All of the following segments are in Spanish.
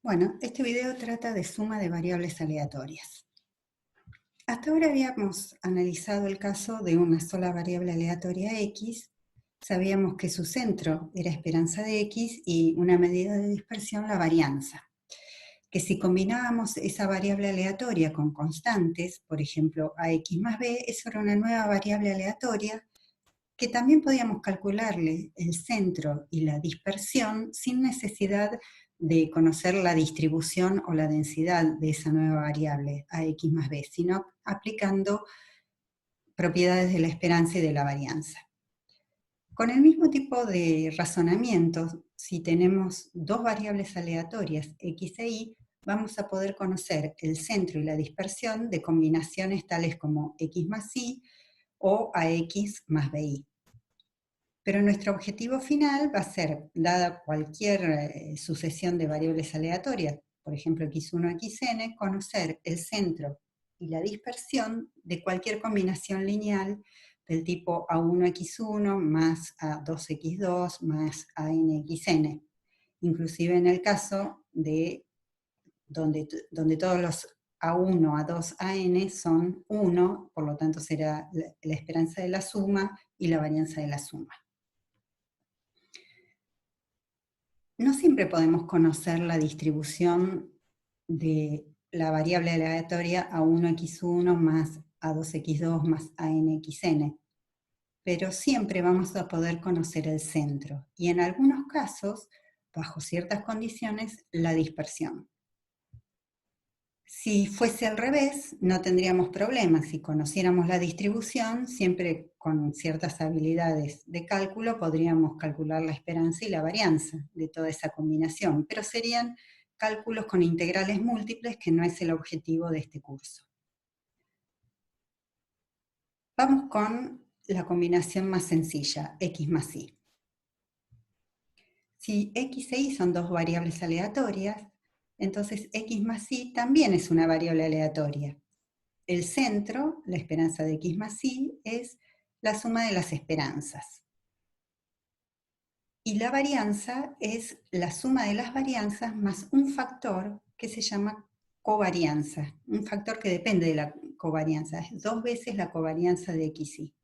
Bueno, este video trata de suma de variables aleatorias. Hasta ahora habíamos analizado el caso de una sola variable aleatoria x. Sabíamos que su centro era esperanza de x y una medida de dispersión la varianza. Que si combinábamos esa variable aleatoria con constantes, por ejemplo ax más b, eso era una nueva variable aleatoria que también podíamos calcularle el centro y la dispersión sin necesidad de conocer la distribución o la densidad de esa nueva variable, ax más b, sino aplicando propiedades de la esperanza y de la varianza. Con el mismo tipo de razonamiento, si tenemos dos variables aleatorias, x e y, vamos a poder conocer el centro y la dispersión de combinaciones tales como x más y o ax más bi. Pero nuestro objetivo final va a ser, dada cualquier sucesión de variables aleatorias, por ejemplo x1, xn, conocer el centro y la dispersión de cualquier combinación lineal del tipo a1x1 más a2x2 más anxn, inclusive en el caso de donde todos los a1, a2, an son 1, por lo tanto será la esperanza de la suma y la varianza de la suma. No siempre podemos conocer la distribución de la variable aleatoria a1x1 más a2x2 más anxn, pero siempre vamos a poder conocer el centro y en algunos casos, bajo ciertas condiciones, la dispersión. Si fuese al revés, no tendríamos problemas. Si conociéramos la distribución, siempre con ciertas habilidades de cálculo podríamos calcular la esperanza y la varianza de toda esa combinación, pero serían cálculos con integrales múltiples, que no es el objetivo de este curso. Vamos con la combinación más sencilla, x más y. Si x e y son dos variables aleatorias, entonces x más y también es una variable aleatoria. El centro, la esperanza de x más y, es la suma de las esperanzas. Y la varianza es la suma de las varianzas más un factor que se llama covarianza. Un factor que depende de la covarianza. Es 2 veces la covarianza de x y.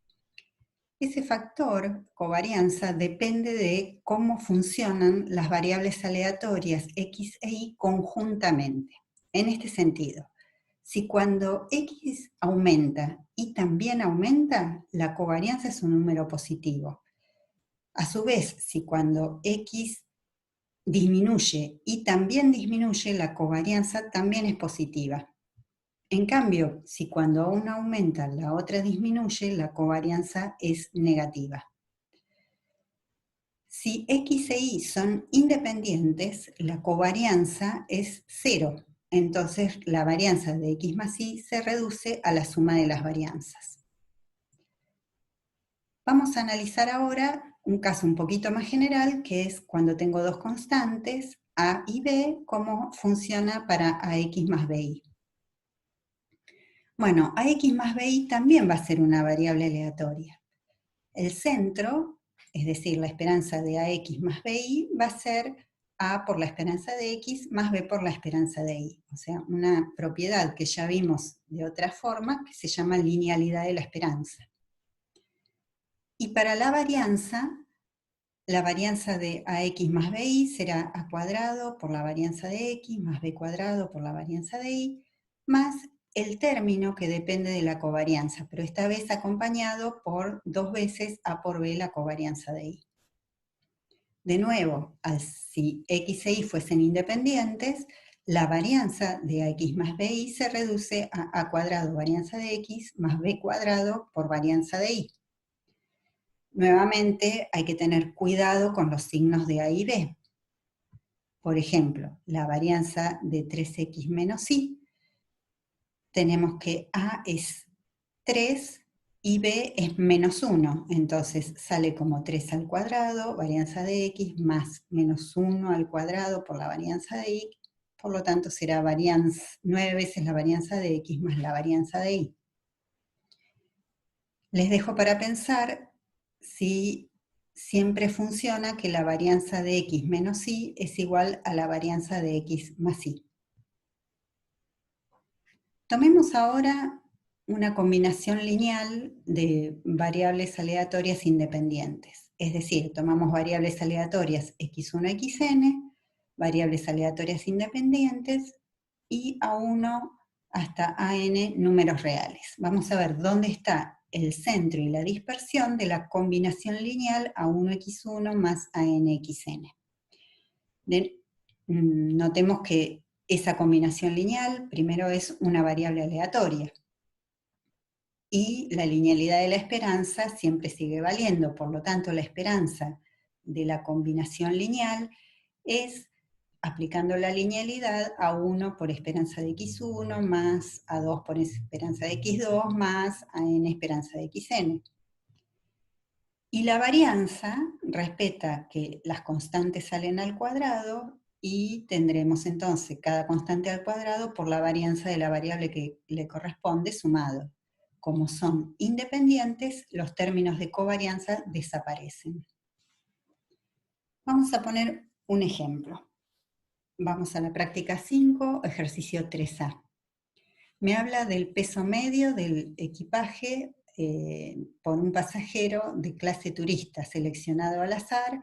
Ese factor, covarianza, depende de cómo funcionan las variables aleatorias x e y conjuntamente. En este sentido, si cuando x aumenta y también aumenta, la covarianza es un número positivo. A su vez, si cuando x disminuye y también disminuye, la covarianza también es positiva. En cambio, si cuando una aumenta la otra disminuye, la covarianza es negativa. Si x e y son independientes, la covarianza es 0. Entonces la varianza de x más y se reduce a la suma de las varianzas. Vamos a analizar ahora un caso un poquito más general, que es cuando tengo dos constantes, a y b, cómo funciona para ax más bi. Bueno, ax más bi también va a ser una variable aleatoria. El centro, es decir, la esperanza de ax más bi, va a ser a por la esperanza de x más b por la esperanza de y. O sea, una propiedad que ya vimos de otra forma, que se llama linealidad de la esperanza. Y para la varianza de ax más bi será a cuadrado por la varianza de x más b cuadrado por la varianza de y, más el término que depende de la covarianza, pero esta vez acompañado por 2 veces a por b la covarianza de y. De nuevo, si x e y fuesen independientes, la varianza de ax más bi se reduce a cuadrado varianza de x más b cuadrado por varianza de y. Nuevamente hay que tener cuidado con los signos de a y b. Por ejemplo, la varianza de 3x menos y, tenemos que a es 3 y b es menos 1, entonces sale como 3 al cuadrado, varianza de x, más menos 1 al cuadrado por la varianza de y, por lo tanto será 9 veces la varianza de x más la varianza de y. Les dejo para pensar si siempre funciona que la varianza de x menos y es igual a la varianza de x más y. Tomemos ahora una combinación lineal de variables aleatorias independientes. Es decir, tomamos variables aleatorias x1, xn, variables aleatorias independientes y a1 hasta an números reales. Vamos a ver dónde está el centro y la dispersión de la combinación lineal a1x1 más anxn. Notemos que esa combinación lineal primero es una variable aleatoria y la linealidad de la esperanza siempre sigue valiendo, por lo tanto la esperanza de la combinación lineal es, aplicando la linealidad, a1 por esperanza de x1 más a2 por esperanza de x2 más an esperanza de xn. Y la varianza respeta que las constantes salen al cuadrado y tendremos entonces cada constante al cuadrado por la varianza de la variable que le corresponde sumado. Como son independientes, los términos de covarianza desaparecen. Vamos a poner un ejemplo. Vamos a la práctica 5, ejercicio 3A. Me habla del peso medio del equipaje por un pasajero de clase turista seleccionado al azar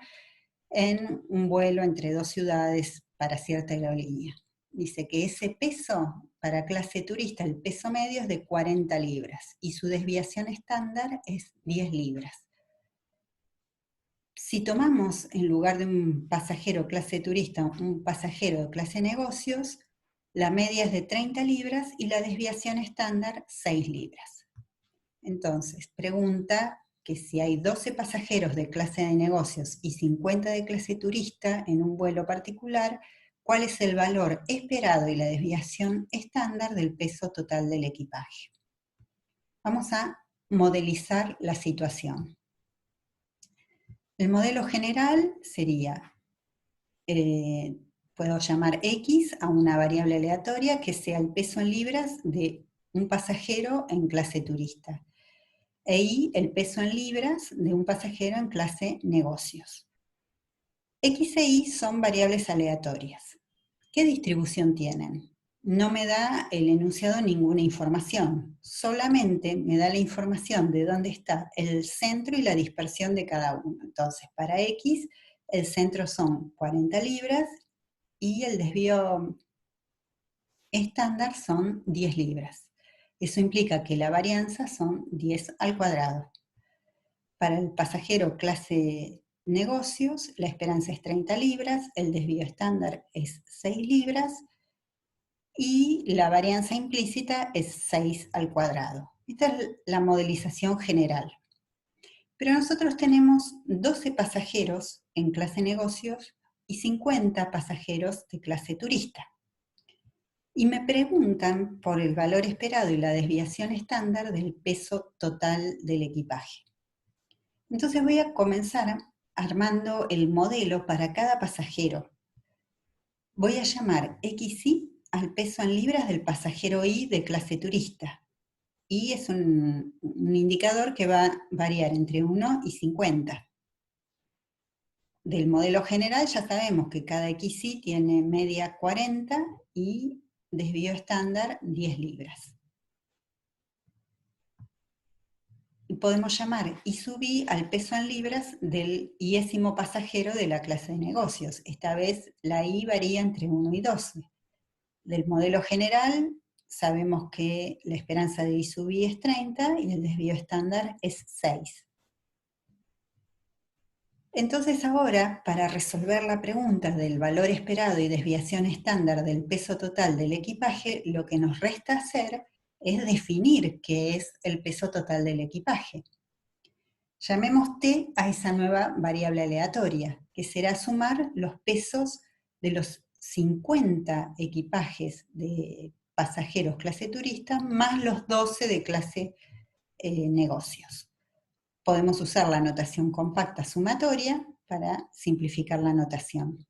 en un vuelo entre dos ciudades para cierta aerolínea. Dice que ese peso para clase turista, el peso medio es de 40 libras y su desviación estándar es 10 libras. Si tomamos en lugar de un pasajero clase turista un pasajero de clase negocios, la media es de 30 libras y la desviación estándar 6 libras. Entonces, pregunta que si hay 12 pasajeros de clase de negocios y 50 de clase turista en un vuelo particular, ¿cuál es el valor esperado y la desviación estándar del peso total del equipaje? Vamos a modelizar la situación. El modelo general sería, puedo llamar X a una variable aleatoria que sea el peso en libras de un pasajero en clase turista. E Y el peso en libras de un pasajero en clase negocios. X e Y son variables aleatorias. ¿Qué distribución tienen? No me da el enunciado ninguna información, solamente me da la información de dónde está el centro y la dispersión de cada uno. Entonces, para X, el centro son 40 libras y el desvío estándar son 10 libras. Eso implica que la varianza son 10 al cuadrado. Para el pasajero clase negocios, la esperanza es 30 libras, el desvío estándar es 6 libras y la varianza implícita es 6 al cuadrado. Esta es la modelización general. Pero nosotros tenemos 12 pasajeros en clase negocios y 50 pasajeros de clase turista. Y me preguntan por el valor esperado y la desviación estándar del peso total del equipaje. Entonces voy a comenzar armando el modelo para cada pasajero. Voy a llamar XY al peso en libras del pasajero Y de clase turista. Y es un indicador que va a variar entre 1 y 50. Del modelo general ya sabemos que cada XY tiene media 40 y desvío estándar 10 libras. Y podemos llamar I sub I al peso en libras del iésimo pasajero de la clase de negocios. Esta vez la I varía entre 1 y 12. Del modelo general sabemos que la esperanza de I sub I es 30 y el desvío estándar es 6. Entonces ahora, para resolver la pregunta del valor esperado y desviación estándar del peso total del equipaje, lo que nos resta hacer es definir qué es el peso total del equipaje. Llamemos T a esa nueva variable aleatoria, que será sumar los pesos de los 50 equipajes de pasajeros clase turista más los 12 de clase negocios. Podemos usar la notación compacta sumatoria para simplificar la notación.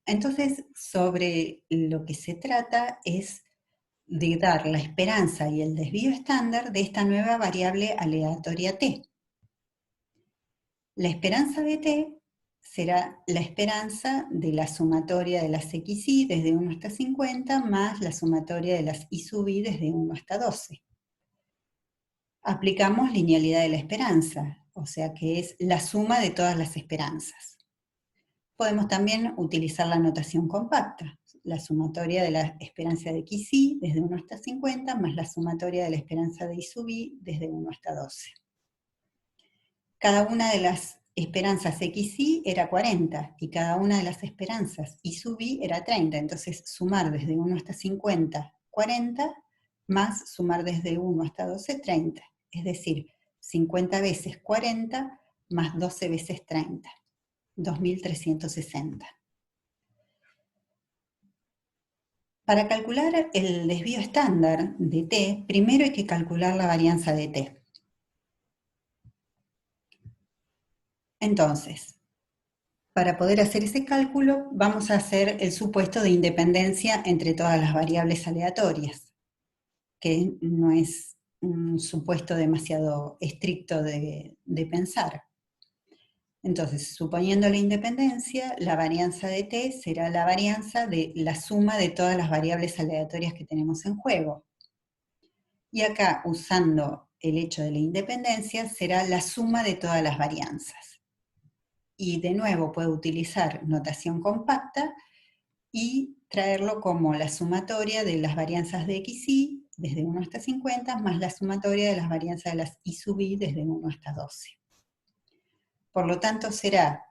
Entonces, sobre lo que se trata es de dar la esperanza y el desvío estándar de esta nueva variable aleatoria T. La esperanza de t será la esperanza de la sumatoria de las xy desde 1 hasta 50 más la sumatoria de las y sub i desde 1 hasta 12. Aplicamos linealidad de la esperanza, o sea que es la suma de todas las esperanzas. Podemos también utilizar la notación compacta, la sumatoria de la esperanza de xy desde 1 hasta 50 más la sumatoria de la esperanza de y sub i desde 1 hasta 12. Cada una de las esperanzas xy era 40 y cada una de las esperanzas y sub i era 30, entonces sumar desde 1 hasta 50, 40, más sumar desde 1 hasta 12, 30, es decir, 50 veces 40 más 12 veces 30, 2360. Para calcular el desvío estándar de t, primero hay que calcular la varianza de t. Entonces, para poder hacer ese cálculo, vamos a hacer el supuesto de independencia entre todas las variables aleatorias, que no es un supuesto demasiado estricto de pensar. Entonces, suponiendo la independencia, la varianza de t será la varianza de la suma de todas las variables aleatorias que tenemos en juego. Y acá, usando el hecho de la independencia, será la suma de todas las varianzas. Y de nuevo puedo utilizar notación compacta y traerlo como la sumatoria de las varianzas de xy desde 1 hasta 50 más la sumatoria de las varianzas de las y sub i desde 1 hasta 12. Por lo tanto será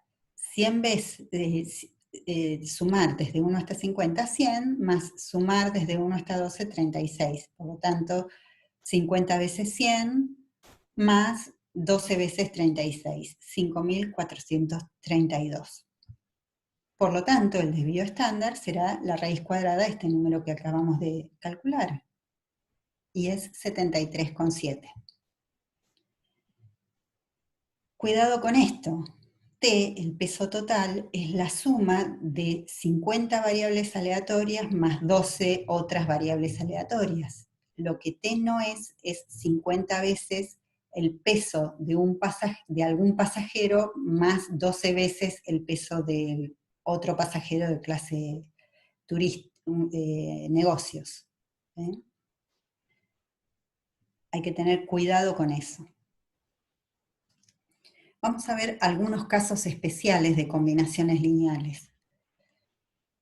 100 veces, sumar desde 1 hasta 50, 100, más sumar desde 1 hasta 12, 36. Por lo tanto, 50 veces 100 más 12 veces 36, 5432. Por lo tanto, el desvío estándar será la raíz cuadrada de este número que acabamos de calcular, y es 73,7. Cuidado con esto. T, el peso total, es la suma de 50 variables aleatorias más 12 otras variables aleatorias. Lo que T no es 50 veces el peso de algún pasajero más 12 veces el peso del otro pasajero de clase negocios. Hay que tener cuidado con eso. Vamos a ver algunos casos especiales de combinaciones lineales.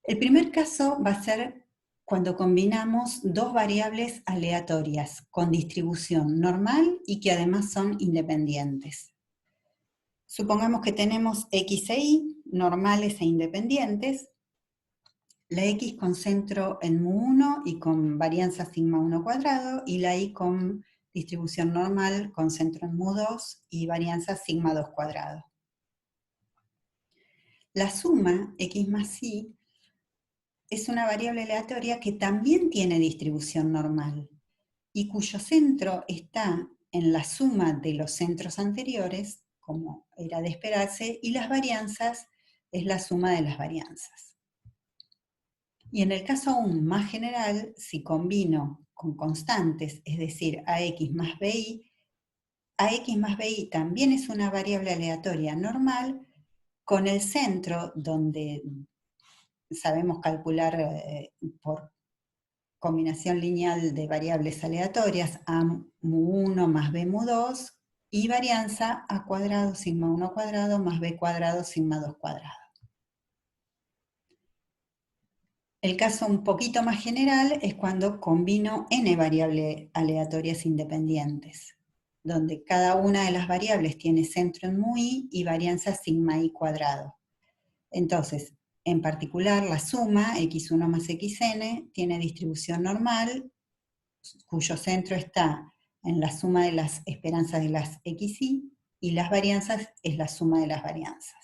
El primer caso va a ser cuando combinamos dos variables aleatorias con distribución normal y que además son independientes. Supongamos que tenemos x e y, normales e independientes, la x con centro en mu1 y con varianza sigma 1 cuadrado, y la y con distribución normal con centro en mu2 y varianza sigma 2 cuadrado. La suma x más y es una variable aleatoria que también tiene distribución normal y cuyo centro está en la suma de los centros anteriores, como era de esperarse, y las varianzas es la suma de las varianzas. Y en el caso aún más general, si combino con constantes, es decir, ax más bi también es una variable aleatoria normal con el centro donde sabemos calcular por combinación lineal de variables aleatorias a mu1 más b mu2 y varianza a cuadrado sigma 1 cuadrado más b cuadrado sigma 2 cuadrado. El caso un poquito más general es cuando combino n variables aleatorias independientes, donde cada una de las variables tiene centro en mu i y varianza sigma i cuadrado. Entonces, en particular, la suma x1 más xn tiene distribución normal, cuyo centro está en la suma de las esperanzas de las xy, y las varianzas es la suma de las varianzas.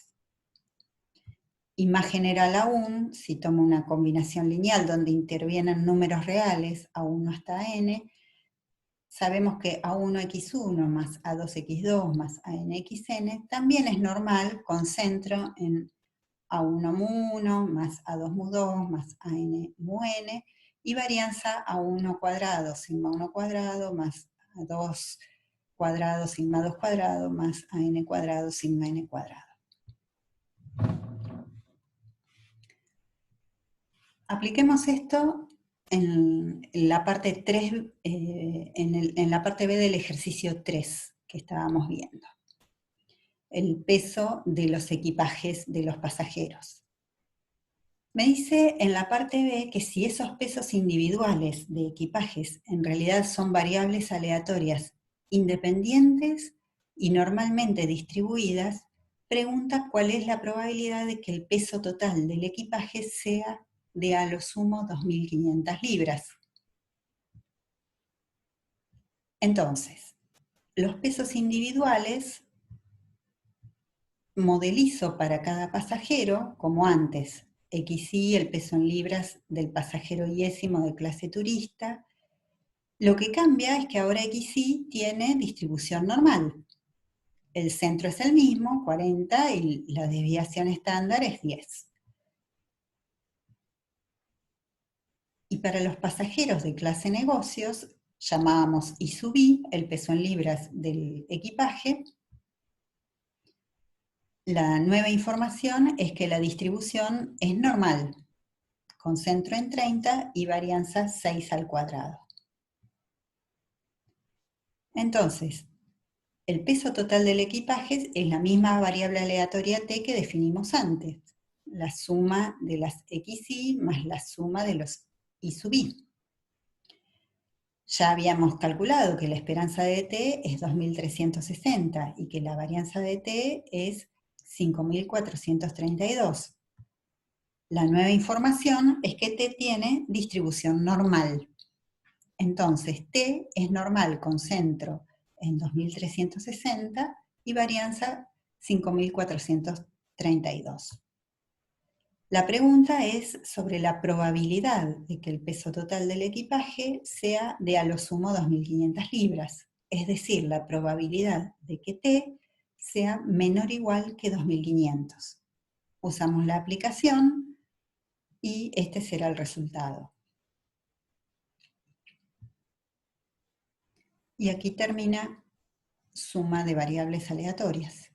Y más general aún, si tomo una combinación lineal donde intervienen números reales, a1 hasta n, sabemos que a1x1 más a2x2 más anxn también es normal con centro en a1 mu1 más a2 mu2 más an mu n y varianza a1 cuadrado sigma 1 cuadrado más a2 cuadrado sigma 2 cuadrado más an cuadrado sigma n cuadrado. Apliquemos esto en la parte 3, en la parte B del ejercicio 3 que estábamos viendo. El peso de los equipajes de los pasajeros. Me dice en la parte B que si esos pesos individuales de equipajes en realidad son variables aleatorias independientes y normalmente distribuidas, pregunta cuál es la probabilidad de que el peso total del equipaje sea de a lo sumo 2.500 libras. Entonces, los pesos individuales modelizo para cada pasajero, como antes, XY, el peso en libras del pasajero iésimo de clase turista. Lo que cambia es que ahora XY tiene distribución normal. El centro es el mismo, 40, y la desviación estándar es 10. Y para los pasajeros de clase negocios, llamábamos I sub I, el peso en libras del equipaje. La nueva información es que la distribución es normal, con centro en 30 y varianza 6 al cuadrado. Entonces, el peso total del equipaje es la misma variable aleatoria t que definimos antes, la suma de las xy más la suma de los I sub I. Ya habíamos calculado que la esperanza de t es 2.360 y que la varianza de t es 5.432. La nueva información es que t tiene distribución normal. Entonces, t es normal con centro en 2.360 y varianza 5.432. La pregunta es sobre la probabilidad de que el peso total del equipaje sea de a lo sumo 2.500 libras, es decir, la probabilidad de que t sea menor o igual que 2.500. Usamos la aplicación y este será el resultado. Y aquí termina suma de variables aleatorias.